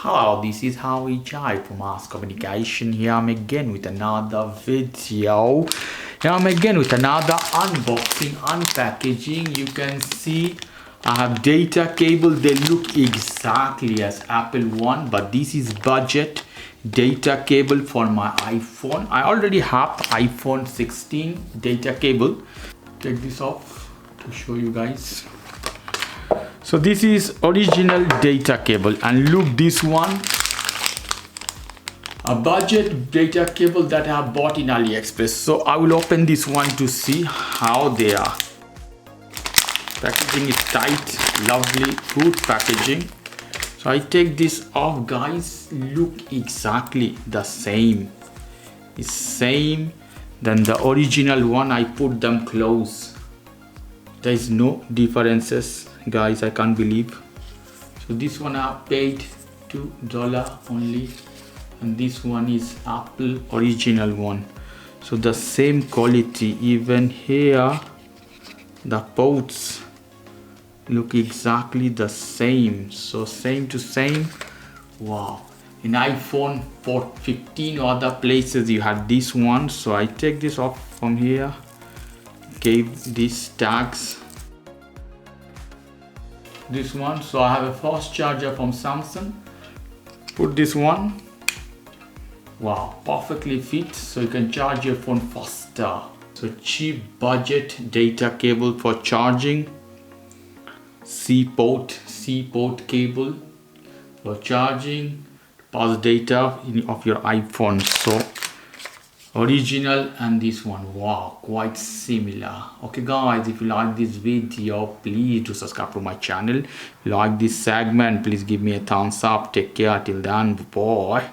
Hello, this is Howie Jai from Communication. Here I'm again with another video. Here I'm again with another unboxing, unpackaging. You can see I have data cable. They look exactly as Apple one, but this is budget data cable for my iPhone. I already have iPhone 16 data cable. Take this off to show you guys. So this is original data cable, and look, this one, a budget data cable that I have bought in AliExpress. So I will open this one to see how they are. Packaging is tight, lovely, good packaging. So I take this off, guys. Look exactly the same. It's same than the original one. I put them close. There is no differences, guys. I can't believe. So this one I paid $2 only, and this one is Apple original one. So the same quality. Even here the ports look exactly the same. So same to same. Wow. In iPhone 15 or other places you had this one. So I take this off from here, gave these tags, this one. So I have a fast charger from Samsung, put this one. Wow, perfectly fit, so you can charge your phone faster. So cheap budget data cable for charging, C port cable for charging, pass data of your iPhone. So original and this one, wow, quite similar. Okay guys, if you like this video, please do subscribe to my channel. If you like this segment, please give me a thumbs up. Take care till then, bye.